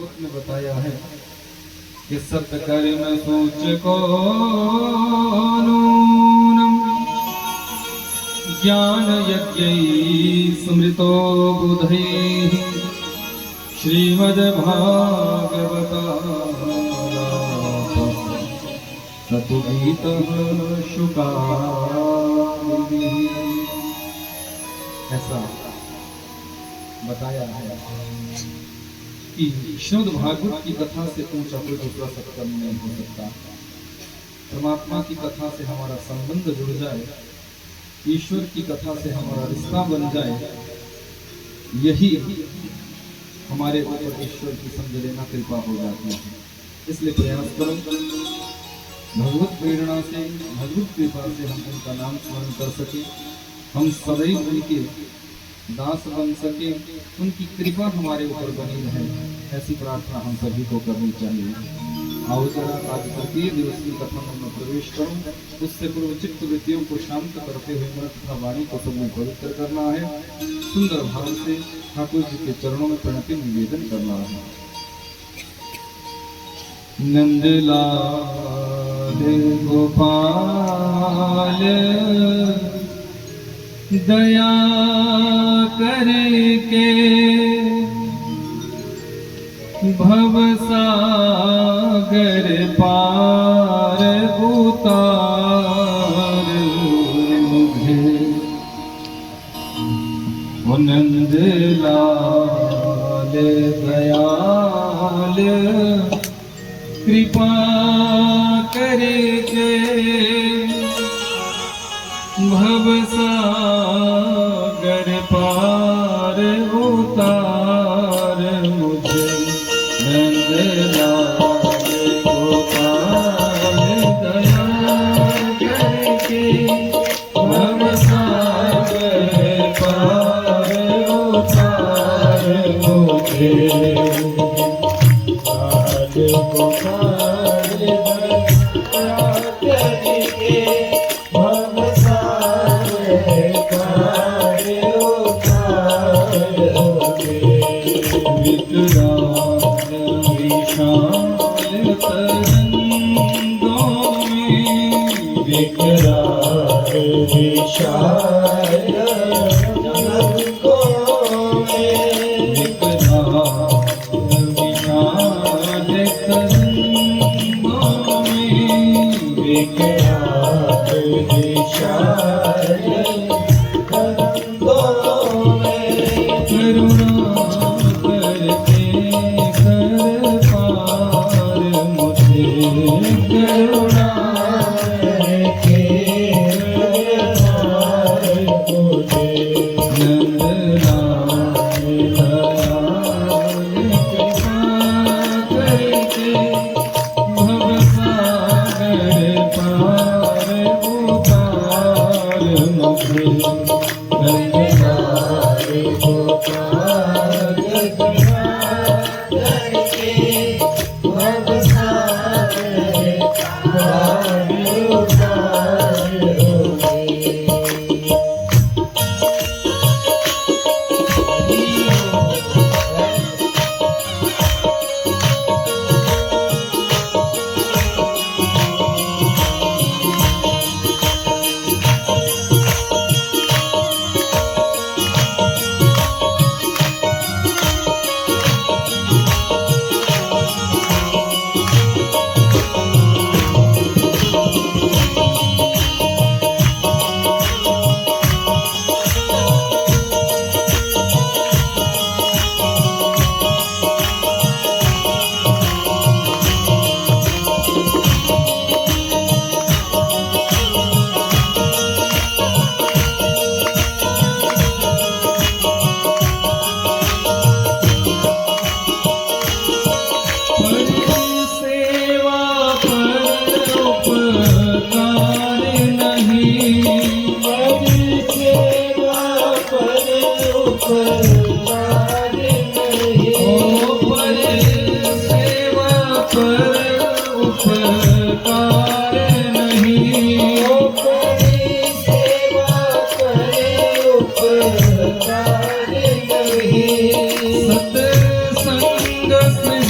भागवत में बताया है कि सत्य कर्म सोच को ज्ञान यज्ञ स्मृतो बुधैः श्रीमद्भागवता सतुगीतः शुकादिभिः। ऐसा बताया है कि श्रीमद् भागवत की कथा से ऊंचा कोई दूसरा सत्कर्म नहीं हो सकता। परमात्मा की कथा से हमारा संबंध जुड़ जाए, ईश्वर की कथा से हमारा रिश्ता बन जाए, यही हमारे ऊपर ईश्वर की समझ लेना कृपा हो जाती है। इसलिए प्रयास करो भगवत प्रेरणा से, भगवत कृपा से हम उनका नाम स्मरण कर सके, हम सदैव उनके दास बन सके, उनकी कृपा हमारे ऊपर बनी रहे, ऐसी प्रार्थना हम सभी को करनी चाहिए। आओ जरा आज तृतीय दिवस की कथा में प्रवेश करो। उससे पूर्व चित्त वृत्तियों को शांत करते हुए मन तथा वाणी को सब पवित्र करना है। सुंदर भाव से ठाकुर जी के चरणों में प्रणति निवेदन करना है। नंदलाल गोपाल दया करके भवसागर पार उतार मुझे। नंद लाल दयाल कृपा करके भवसागर पार उतार मुझे। नंद लाल गोपाल दया करके भवसागर पार उतार मुझे। लाल गोपाल दया करके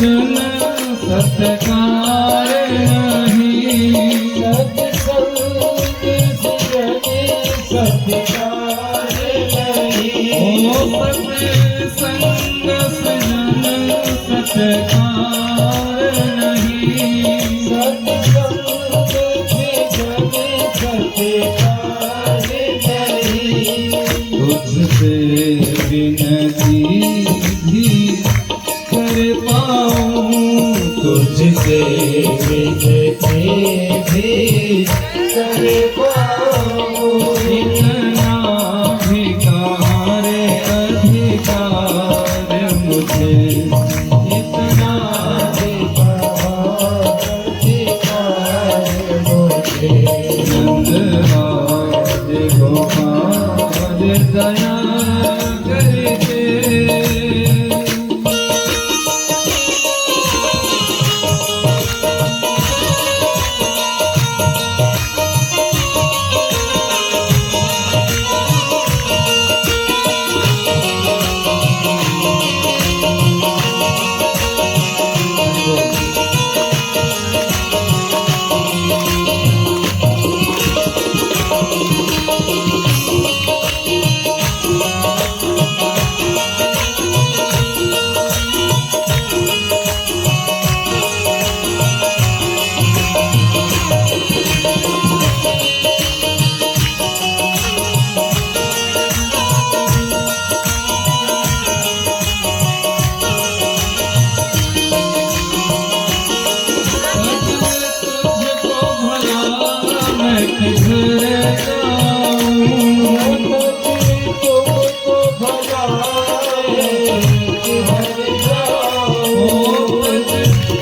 जन सत्कार नहीं, सत्संग सजन सत्कार नहीं, ओ सत्संग सजन सत्कार नहीं, सत्संग सजन सत्कार नहीं। तुझसे विनती भी कर पाऊं, तुझसे विनती भी कर पाऊं, इतना अधिकार अधिकार मुझे, इतना नंदराज गोपाल दया करके।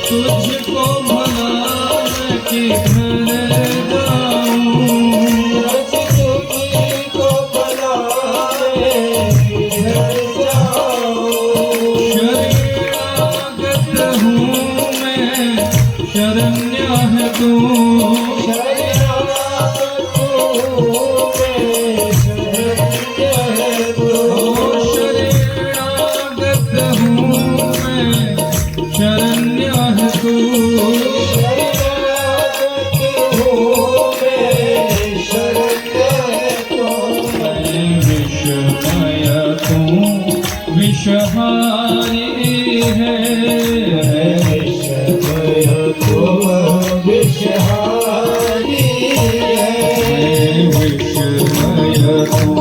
तुझको भला के घर जाऊं, तुझको बुलाए घर जाऊं, शरणागत हूँ मैं, शरण्य है तू, शरणागत हूँ मैं, शरण्य है तू, शरणागत हूँ मैं, शरण्य है तू, शरणागत हूँ मैं, शरण्य है तू, विषमय तू विषहारी है, विषमय तू विषहारी है, विषमय तू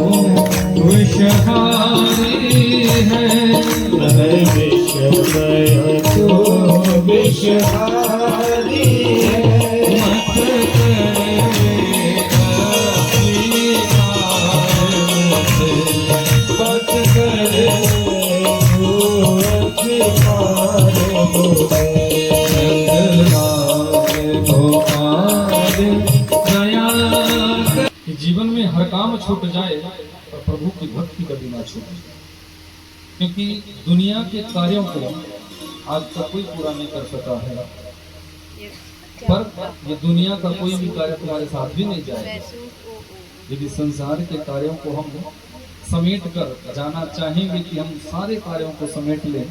विषहारी है, विषमय तू विषहारी है, मत करे अस्वीकार मुझे, मत करे कि जीवन में हर काम छूट जाए पर प्रभु की भक्ति कभी ना छूटे, क्योंकि दुनिया के कार्यों को आज तक कोई पूरा नहीं कर सका है, पर ये दुनिया का कोई भी कार्य तुम्हारे साथ भी नहीं जाएगा। यदि संसार के कार्यों को हम समेट कर जाना चाहेंगे कि हम सारे कार्यों को समेट लें,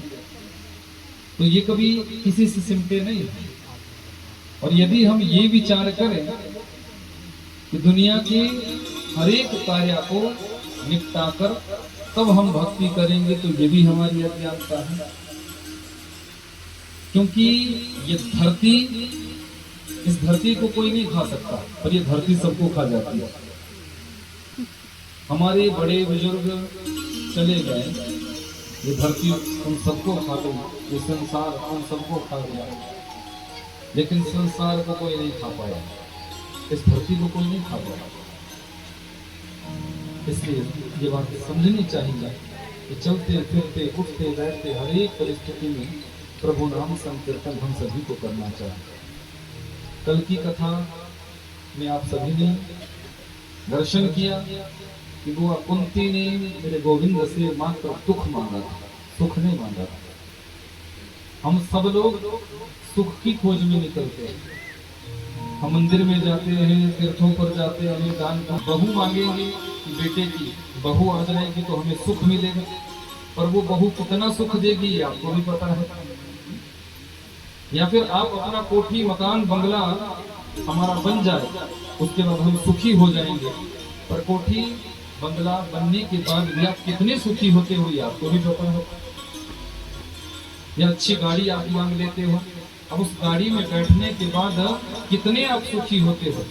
तो ये कभी किसी से सिमटे नहीं। और यदि हम ये विचार करें कि दुनिया के हर एक कार्य को निपटा कर तब हम भक्ति करेंगे, तो ये भी हमारी अज्ञानता है, क्योंकि ये धरती, इस धरती को कोई नहीं खा सकता, पर ये धरती सबको खा जाती है। हमारे बड़े बुजुर्ग चले गए, ये धरती उन सबको खा गई, ये संसार उन सबको खा गया, लेकिन संसार को कोई नहीं खा पाया, इस धरती को कोई नहीं खा पाया। इसलिए ये बात समझनी चाहिए कि चलते फिरते उठते बैठते हर एक परिस्थिति में प्रभु नाम संकीर्तन हम सभी को करना चाहिए। कल की कथा में आप सभी ने दर्शन किया कि वो कुंती ने मेरे गोविंद से मात्र सुख मांगा था, सुख नहीं मांगा था। हम सब लोग सुख की खोज में निकलते हैं, हम मंदिर में जाते हैं, तीर्थों पर जाते हैं, दान बहू मांगेंगे कि बेटे की बहू आ जाएगी तो हमें सुख मिलेगा, पर वो बहू कितना सुख देगी आपको भी पता है। या फिर आप अपना कोठी मकान बंगला हमारा बन जाए, उसके बाद हम सुखी हो जाएंगे। पर कोठी बंगला बनने के बाद भी आप कितने सुखी होते हो ये आपको भी पता है। या अच्छी गाड़ी आप मांग लेते हो, अब उस गाड़ी में बैठने के बाद कितने आप सुखी होते हो?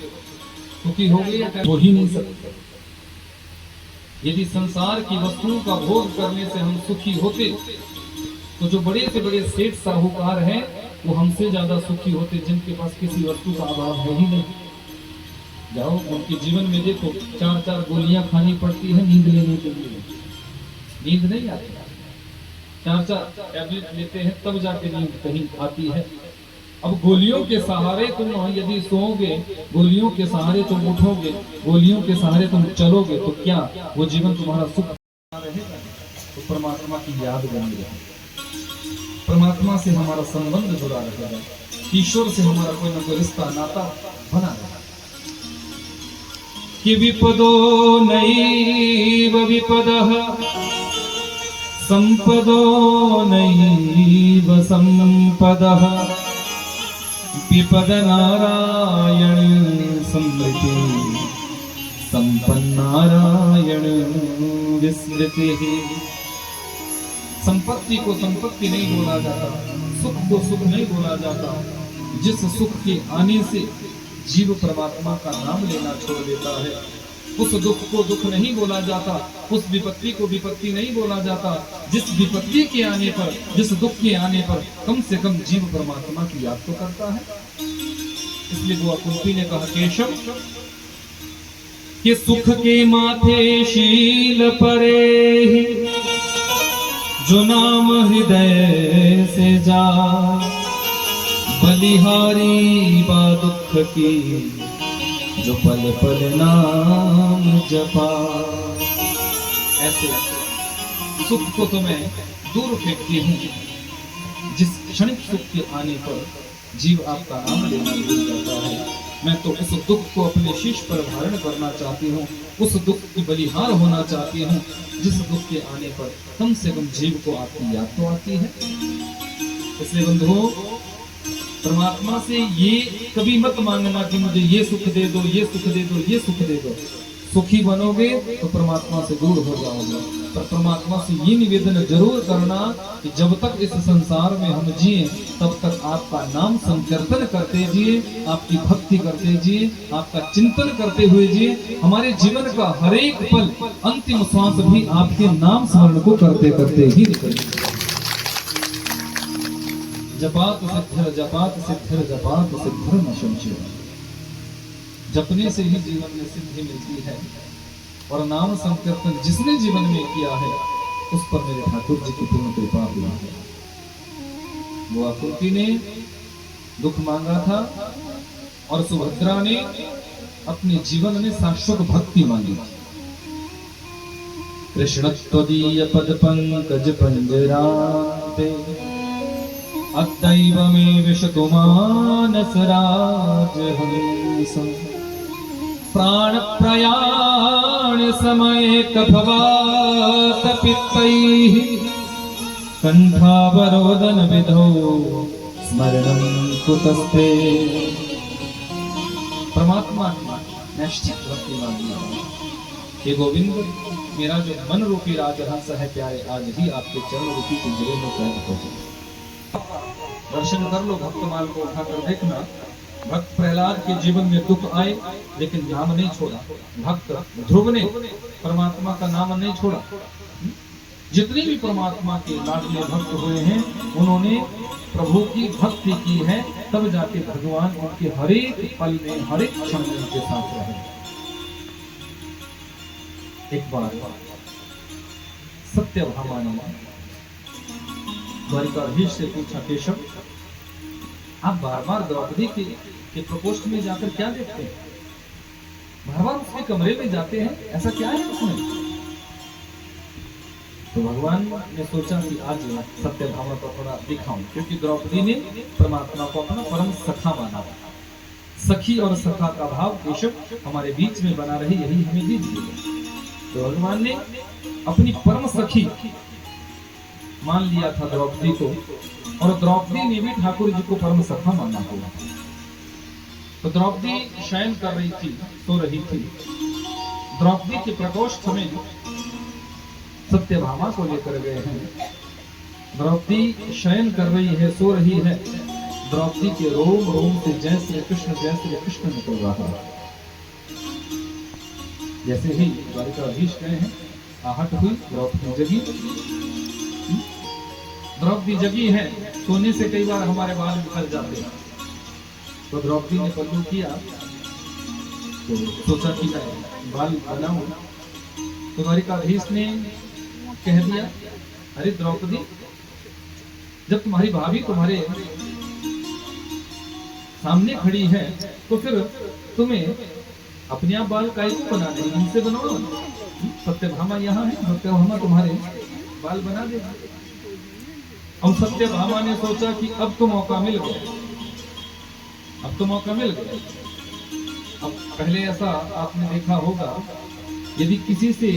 सुखी हो गए या हो ही नहीं सकते। यदि संसार की वस्तुओं का भोग करने से हम सुखी होते तो जो बड़े से बड़े सेठ साहूकार हैं वो हमसे ज्यादा सुखी होते, जिनके पास किसी वस्तु का अभाव है ही नहीं। जाओ उनके जीवन में देखो, 4-4 गोलियां खानी पड़ती है नींद लेने के लिए, नींद नहीं आती। 4-4 टैबलेट लेते हैं तब जाके नींद कहीं आती है। अब गोलियों के सहारे तुम यदि सोओगे, गोलियों के सहारे तुम उठोगे, गोलियों के सहारे तुम चलोगे, तो क्या वो जीवन तुम्हारा सुख रहेगा? तो परमात्मा की याद बनी रहेगी, परमात्मा से हमारा संबंध जुड़ा रहेगा, ईश्वर से हमारा कोई ना कोई रिश्ता नाता बना रहेगा। कि विपदो नैव विपदः संपदो नैव संपदः विपद नारायण समृति संपन्नारायण विस्मृति। संपत्ति को संपत्ति नहीं बोला जाता, सुख को सुख नहीं बोला जाता। जिस सुख के आने से जीव परमात्मा का नाम लेना छोड़ देता है, उस दुख को दुख नहीं बोला जाता, उस विपत्ति को विपत्ति नहीं बोला जाता। जिस विपत्ति के आने पर, जिस दुख के आने पर कम से कम जीव परमात्मा की याद तो करता है। इसलिए वो कुंती ने कहा, केशव कि सुख के माथे शील परे जो नाम हृदय से जा, बलिहारी बा दुख की जो पल पल नाम जपा। ऐसे सुख को तो मैं दूर फेंकती हूँ, जिस क्षणिक सुख के आने पर जीव आपका नाम लेना भूल जाता है। मैं तो उस दुख को अपने शीश पर धारण करना चाहती हूँ, उस दुख की बलिहार होना चाहती हूँ, जिस दुख के आने पर कम से कम जीव को आपकी याद तो आती है। इसलिए बंधुओं, परमात्मा से ये कभी मत मांगना कि मुझे ये सुख दे दो, ये सुख दे दो, ये सुख दे दो। सुखी बनोगे तो परमात्मा से दूर हो जाओगे। पर परमात्मा से ये निवेदन जरूर करना कि जब तक इस संसार में हम जिए तब तक आपका नाम संकीर्तन करते जिए, आपकी भक्ति करते जिए, आपका चिंतन करते हुए जिए। हमारे जीवन का हर एक पल, अंतिम श्वास भी आपके नाम स्मरण को करते करते ही निकले। जपात सिद्धिर जपात सिद्धिर जपात सिद्धिर न संशय। जपने से ही जीवन में सिद्धि मिलती है, और नाम संकीर्तन जिसने जीवन में किया है उस पर मेरे ठाकुर जी की पूर्ण कृपा हुई है। वो कुंती ने दुख मांगा था और सुभद्रा ने अपने जीवन में शाश्वत भक्ति मांगी थी। कृष्ण त्वदीय पद पंकज पंजराते अतैव मे विशतु मानस राजहंस। प्राण प्रयाण समय कभवात पित्तैः कंठावरोदन विधौ स्मरणं कुतस्ते। परमात्मा की नैष्ठिक भक्ति मांगी हे गोविंद, मेरा जो मन रूपी राजहंस है प्यारे, आज ही आपके चरण रूपी पिंजरे में कैद हो जाए। दर्शन कर लो, भक्तमाल को उठाकर देखना। भक्त प्रहलाद के जीवन में दुख आए लेकिन नाम नहीं छोड़ा। भक्त ध्रुव ने परमात्मा का नाम नहीं छोड़ा। जितने भी परमात्मा के लाडले भक्त हुए हैं उन्होंने प्रभु की भक्ति की है, तब जाके भगवान उनके हर एक पल में, हर एक क्षण में उनके साथ रहे। एक बार सत्यभामा ने द्वारिकाधीश से पूछा, केशव आप बार बार द्रौपदी के प्रकोष्ठ में जाकर क्या देखते हैं? बार बार उसके कमरे में जाते हैं, ऐसा क्या है उसमें? तो भगवान ने सोचा कि आज सत्यभामा को थोड़ा दिखाऊं, क्योंकि द्रौपदी ने परमात्मा को अपना परम सखा माना। सखी और सखा का भाव केशव हमारे बीच में बना रहे, यही हमें दीजिए। तो भगवान ने अपनी परम सखी मान लिया था द्रौपदी को, और द्रौपदी ने भी ठाकुर जी को परम सखा माना हुआ। तो द्रौपदी शयन कर रही थी, सो रही थी। द्रौपदी के प्रकोष्ठ में सत्यभामा को लेकर गए हैं। द्रौपदी शयन कर रही है, सो रही है। द्रौपदी के रोम रोम से जय श्री कृष्ण निकल रहा है। जैसे ही द्वारिकाधीश गए हैं, आहट हुई, द्रौपदी जगी। द्रौपदी जगी है। सोने से कई बार हमारे बाल निकल जाते हैं, तो द्रौपदी ने पल्लू किया, तो सोचा कि मैं बाल बनाऊं। तो द्वारिकाधीश ने कह दिया, अरे द्रौपदी, जब तुम्हारी भाभी तुम्हारे सामने खड़ी है तो फिर तुम्हें अपने आप बाल काहे को बना देंगे, इनसे बनाओ। सत्यभामा यहाँ है, सत्यभामा तुम्हारे बाल बना देगा। और सत्यभामा ने सोचा कि अब तो मौका मिल गया, अब तो मौका मिल गया। अब पहले ऐसा आपने देखा होगा, यदि किसी से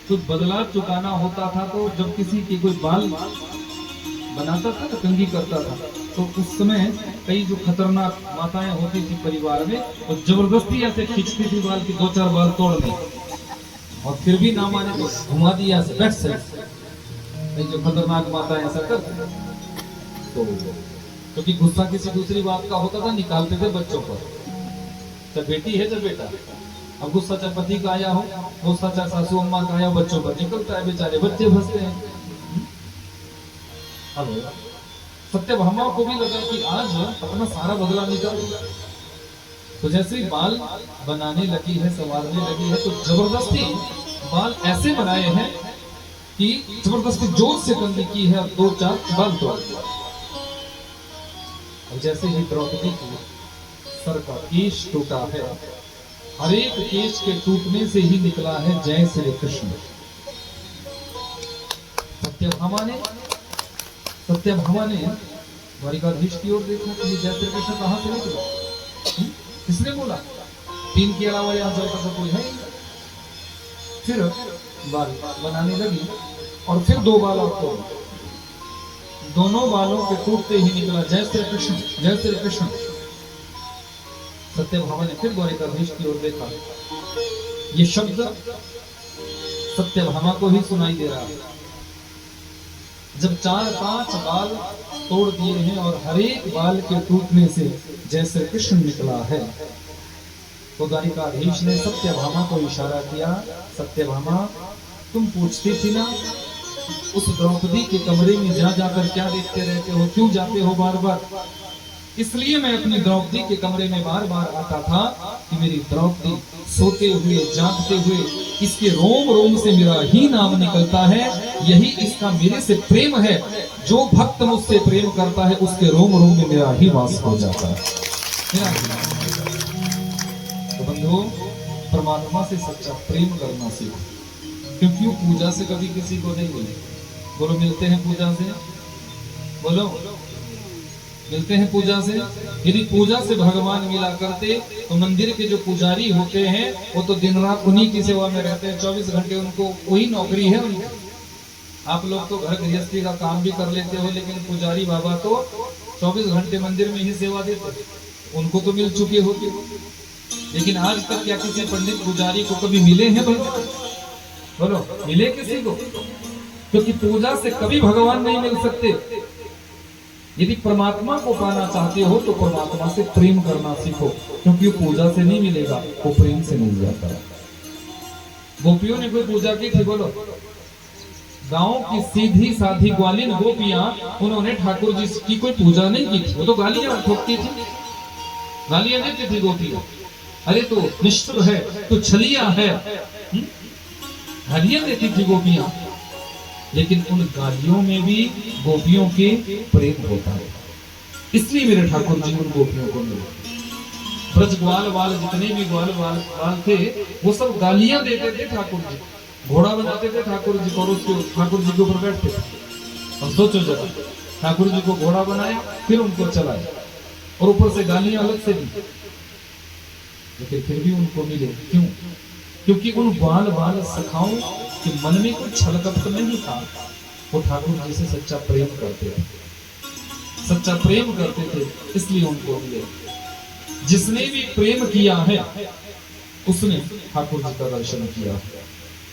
कुछ बदला चुकाना होता था तो जब किसी के कोई बाल बनाता था ना, कंघी करता था, तो उस समय कई जो खतरनाक माताएं होती थी परिवार में, तो जबरदस्ती ऐसे खींचती थी बाल की, 2-4 बाल तोड़ दी, और फिर भी ना माने तो घुमा दिया बैठ से। कई जो खतरनाक माताएं ऐसा करती, तो क्योंकि गुस्सा किसी दूसरी बात का होता था, निकालते थे बच्चों पर। चाहे बेटी है चाहे बेटा, अब गुस्सा चाहे पति का आया हो, गुस्सा चाहे सासू अम्मा का आया हो, बच्चों पर निकलता है, बेचारे बच्चे फंसते हैं। अब सत्यभामा को भी लगा कि आज अपना सारा बदला निकाल। तो जैसे ही बाल बनाने लगी है, संवारने लगी है, तो जबरदस्ती बाल ऐसे बनाए हैं कि जबरदस्ती जोर से कंघी की है, और 2-4 बाल तोड़ दिए। और जैसे ही द्रौपदी की सर का केश टूटा है, हर एक केश के टूटने से ही निकला है जय श्री कृष्ण। सत्यभामा ने द्वारिकाधीश की ओर देखा कि जय श्री कृष्ण कहां से निकला। किसने बोला? 3 के अलावा यहाँ जाता तो कोई है ही। फिर बाल बनाने लगी, और फिर 2 बाल और तोड़। दोनों बालों के टूटते ही निकला जय श्री कृष्ण, जय श्री कृष्ण। सत्यभामा ने फिर द्वारिकाधीश की ओर देखा। ये शब्द सत्यभामा को ही सुनाई दे रहा है। जब 4-5 बाल तोड़ दिए हैं और हर एक बाल के टूटने से जय श्री कृष्ण निकला है, तो द्वारिकाधीश ने सत्यभामा को इशारा किया, सत्यभामा, तुम पूछती थी ना उस द्रौपदी के कमरे में जा जाकर क्या देखते रहते हो, क्यों जाते हो बार बार? इसलिए मैं अपनी द्रौपदी के कमरे में बार बार आता था कि मेरी द्रौपदी सोते हुए जागते हुए इसके रोम रोम से मेरा ही नाम निकलता है। यही इसका मेरे से प्रेम है। जो भक्त मुझसे प्रेम करता है उसके रोम रोम में मेरा ही वास हो जाता है। तो बंधुओं, परमात्मा से सच्चा प्रेम करना सीखो, क्योंकि वो पूजा से कभी किसी को नहीं मिले। बोलो, मिलते हैं पूजा से? बोलो, मिलते हैं पूजा से? यदि पूजा से भगवान मिला करते तो मंदिर के जो पुजारी होते हैं वो तो दिन रात उन्हीं की सेवा में रहते हैं, 24 घंटे उनको वही नौकरी है उनकी। आप लोग तो घर गृहस्थी का काम भी कर लेते हो, लेकिन पुजारी बाबा तो 24 घंटे मंदिर में ही सेवा देते, उनको तो मिल चुके होते। लेकिन आज तक क्या किसी पंडित पुजारी को कभी मिले हैं भाई? बोलो, मिले किसी को? क्योंकि पूजा से कभी भगवान नहीं मिल सकते। यदि परमात्मा को पाना चाहते हो तो परमात्मा से प्रेम करना सीखो, क्योंकि वो पूजा से नहीं मिलेगा, वो प्रेम से मिल जाता है। गोपियों ने कोई पूजा की थी? बोलो, गांव की सीधी साधी ग्वालिन गोपियां, उन्होंने ठाकुर जी की कोई पूजा नहीं की थी। वो तो गालियां ठोकती थी, गालियां देती थी गोपियां। अरे तो निष्ठुर है, तो छलिया है, गालियां देती थी गोपियां। लेकिन उन गालियों में भी गोपियों के प्रेम होता है, इसलिए मेरे ठाकुर जी उन गोपियों को मिले। ब्रज ग्वाल वाल जितने भी ग्वाल वाल थे वो सब गालियां देते थे ठाकुर जी, घोड़ा बनाते थे ठाकुर जी को, उसके ठाकुर जी के ऊपर बैठते थे। अब सोचो जरा, ठाकुर जी को घोड़ा बनाया, फिर उनको चलाया, और ऊपर से गालियां अलग से दी, लेकिन फिर भी उनको मिले। क्यों? क्योंकि उन ग्वाल वाल सखाओं कि मन में कोई छल कपट नहीं था, वो ठाकुर जी से सच्चा प्रेम करते थे। सच्चा प्रेम करते थे, इसलिए उनको मिले। जिसने भी प्रेम किया है उसने ठाकुर जी का दर्शन किया।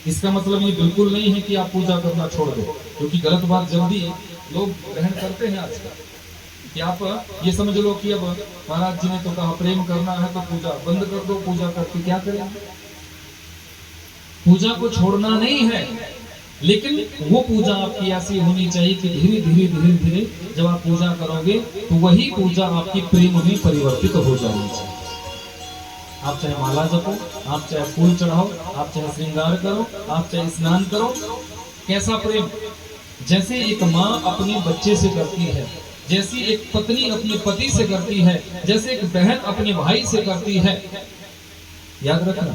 इसका मतलब ये बिल्कुल नहीं है कि आप पूजा करना छोड़ दो, क्योंकि गलत बात जल्दी लोग ग्रहण करते हैं आजकल कि आप ये समझ लो कि अब महाराज जी ने तो कहा प्रेम करना है तो पूजा बंद कर दो, पूजा करके क्या करेंगे। पूजा को छोड़ना नहीं है, लेकिन वो पूजा आपकी ऐसी होनी चाहिए कि धीरे धीरे धीरे धीरे जब आप पूजा करोगे तो वही पूजा आपकी प्रेम में परिवर्तित हो जानी चाहिए। आप चाहे माला जपो, आप चाहे फूल चढ़ाओ, आप चाहे श्रृंगार करो, आप चाहे स्नान करो, कैसा प्रेम। जैसे एक माँ अपने बच्चे से करती है, जैसी एक पत्नी अपने पति से करती है, जैसे एक बहन अपने भाई से करती है। याद रखना,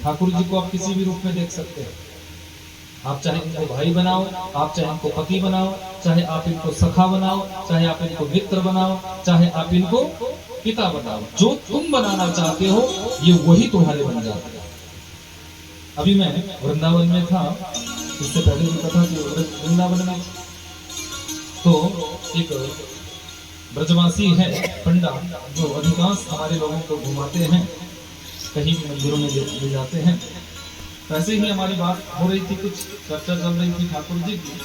ठाकुर जी को आप किसी भी रूप में देख सकते हैं। आप चाहे इनको भाई बनाओ, आप चाहे इनको पति बनाओ, चाहे आप इनको सखा बनाओ, चाहे आप इनको मित्र बनाओ, चाहे आप इनको पिता बनाओ, जो तुम बनाना चाहते हो ये वही तुम्हारे बन जाते हैं। अभी मैं वृंदावन में था, इससे पहले भी कथा थी वृंदावन में, तो एक ब्रजवासी है पंडा जो अधिकांश हमारे लोगों को घुमाते हैं, कहीं भी मंदिरों में ले जाते हैं। वैसे ही हमारी बात हो रही थी, कुछ चर्चा चल रही थी ठाकुर जी की,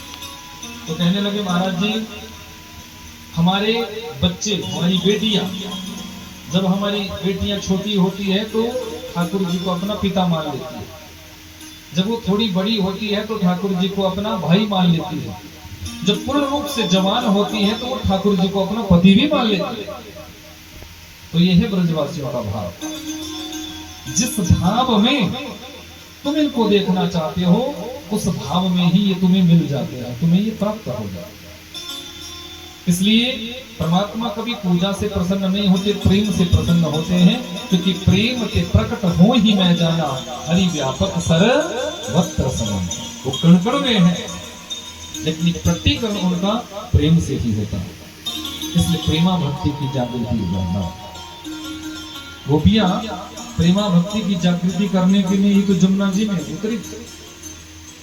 तो कहने लगे महाराज जी हमारे बच्चे, हमारी बेटियां, जब हमारी बेटियां छोटी होती है तो ठाकुर जी को अपना पिता मान लेती है, जब वो थोड़ी बड़ी होती है तो ठाकुर जी को अपना भाई मान लेती है, जब पूर्ण रूप से जवान होती है तो वो ठाकुर जी को अपना पति भी मान लेती है। तो यह है ब्रजवासियों का भाव। जिस भाव में तुम इनको देखना चाहते हो उस भाव में ही ये तुम्हें मिल जाते हैं, तुम्हें ये प्राप्त हो जाता है। इसलिए परमात्मा कभी पूजा से प्रसन्न नहीं होते, प्रेम से प्रसन्न होते हैं, क्योंकि प्रेम के प्रकट हो ही मैं जाना, हरि व्यापक सर्वत्र समम। वो कण कण में है, लेकिन प्रतीकरण उनका प्रेम से ही होता है। इसलिए प्रेमा भक्ति की जागृति करना, गोपियां प्रेमा भक्ति की जागृति करने के लिए ही तो जमुना जी में उतरी,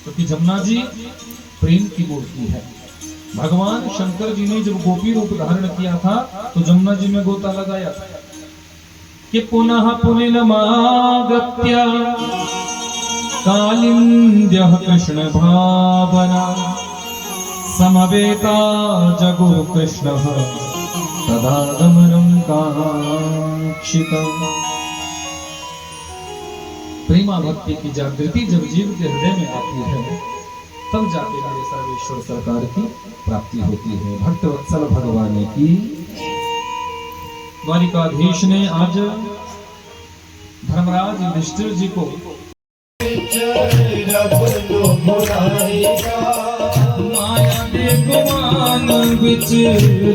क्योंकि जमुना जी प्रेम की मूर्ति है। भगवान शंकर जी ने जब गोपी रूप धारण किया था तो जमुना जी में गोता लगाया था कि पुनः पुनिलमागत्य कालिंद्यः कृष्ण भावना समवेता जगुः कृष्णः तदा गमनं काक्षितम्। प्रेमा भक्ति की जागृति जब जीव के हृदय में आती है तब जाके मेरे सर्वेश्वर सरकार की प्राप्ति होती है। भक्त वत्सल भगवान की। द्वारिकाधीश ने आज धर्मराज युधिष्ठिर जी को माया दे गुमान बिच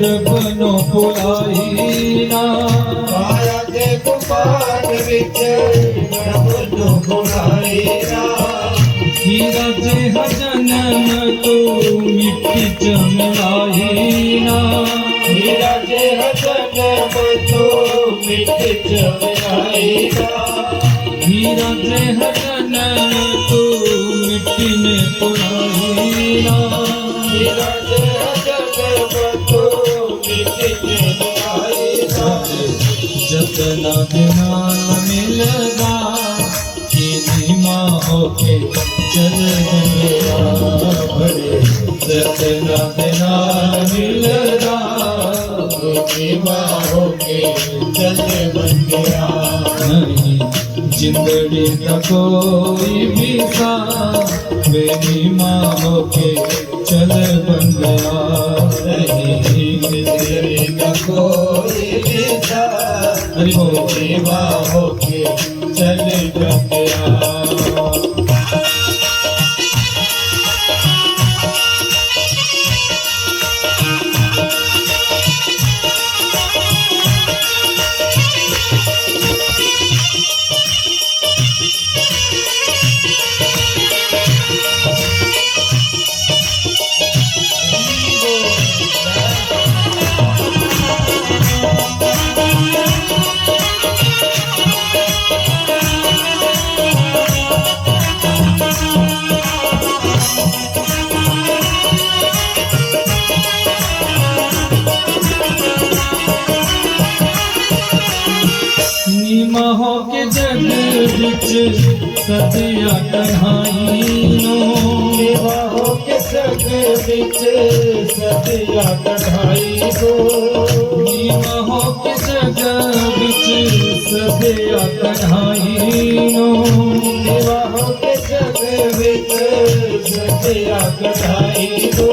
रबनो पुलाईना, माया दे गुमान बिच रबनो पुलाईना, हीरा जे जन्म तो मिट्टी चमड़ाईना, हीरा जे जन्म तो मिट्टी चमड़ाईना, हीरा जे जन्म तो मिट्टी में पुराईना, हीरा जे जन्म तो मिट्टी चमड़ाईना, जतना बिना मिलगा कि धीमा होके चल गया बड़े, जतना बिना मिलगा धीमा होके चल गया। नहीं जिंदड़ी का कोई भी सा मेरी माँ होके चल बन गया, नहीं जिंदड़ी का कोई भी सा मेरी माँ होके चल गया। सदिया कन्हाई नो विवाहो के जग बिच सदिया कढ़ाई दो विवाहो के जग बिच सदिया कन्हाई नो विवाहो के जग बिच सदिया कढ़ाई दो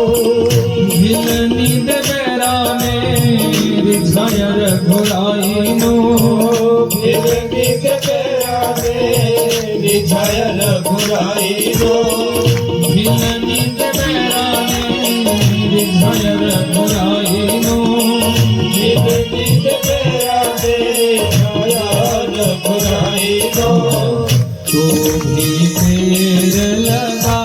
भिलनी दबेरा में रिझाया रघुराई नो भिलनी दबेरा में रिझाया रघुराई दो भिलनी दबेरा में रिझाया रघुराई नो भिलनी दबेरा में रिझाया रघुराई दो तो भी देर लगा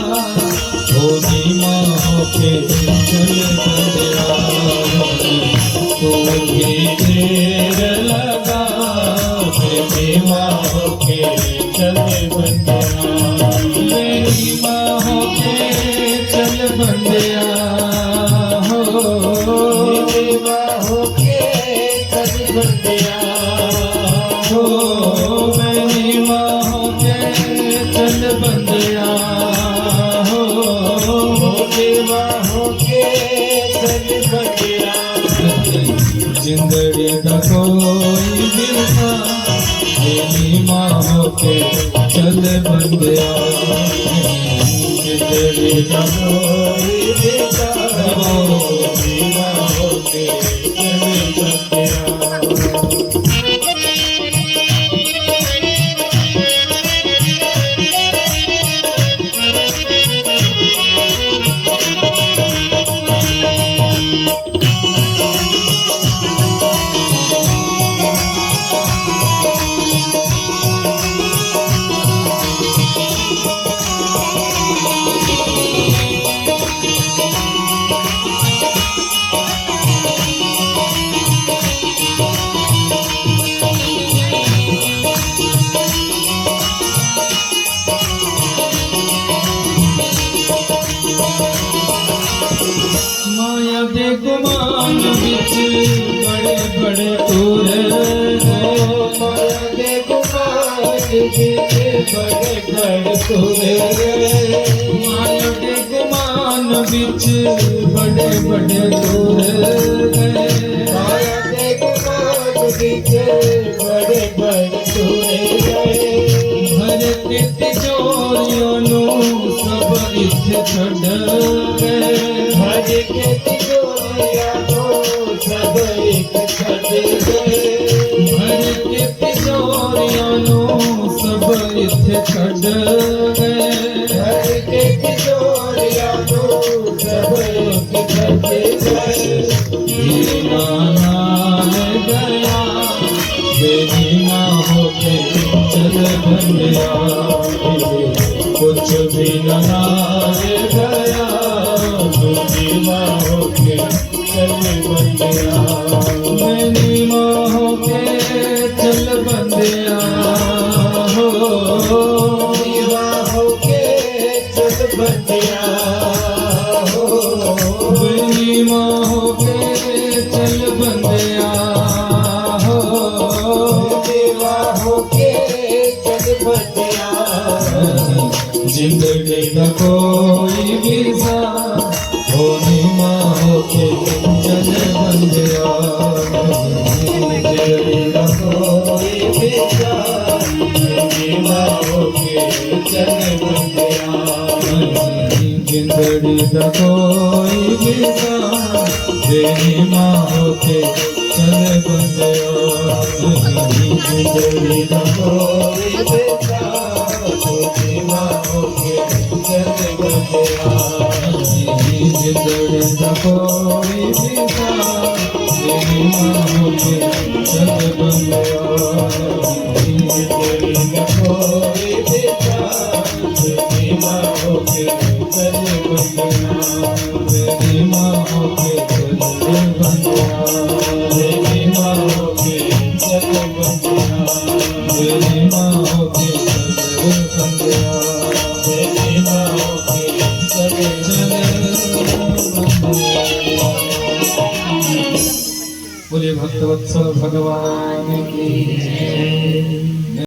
होनी माँ के चल बंदिया तो भी देर लगा मेरी माँ के चले बंदिया मेरी माँ के चल बंदिया हो मेरी माँ के चले बंदिया हो मेरी माँ के चल बंदिया हो मेरी माँ के चले बंदिया जिंदड़ी का कोई बिरसा मेरी माँ के चल बंदिया जिंदड़ी का कोई बेटा मेरी माँ के चले बंदिया माया दे गुमान बिच बड़े बड़े तोर माया दे गुमान बिच बड़े बड़े तुरे माया दे गुमान बिच बड़े बड़े तोर माया दे गुमान बिच बड़े बड़े तुरे भर के तिजोरियों नु सब इत्थे छड़ गए हर के तिजोरिया तो सब एक छड़ गए भर के तिजोरियों नु सब इत्थे छड़ गए हर के तिजोरिया तो सब एक छड़ गए हीरा नाल गया मेरी माँ होके चल बंदिया कुछ भी न नाल गया मेरी माँ होके चले बंदिया मेरी माँ होके चल बंदिया हो मेरी माँ होके चल बंदिया हो मेरी माँ होके चल बंदिया हो देवा होके चल बंदिया जिंदगी का कोई विसा होनी माँ होके चल बंदिया जिंदगी का कोई बेटा देवा होके चल बंदिया जिंदड़ी का कोई विसा तेरी माँ होके चल बंदिया जिंदगी का कोई बेटा देवा होके चल बंदिया जिंदड़ी का कोई विसा तेरी माँ होके चल बंदिया जिंदगी का कोई बेटा देवा होके चल बंदिया तेरी माँ होके चल बंदिया तेरी माँ होके चल बंदिया तेरी माँ होके चल बंदिया तेरी माँ होके चल बोले भक्तवत्सल भगवान की जय।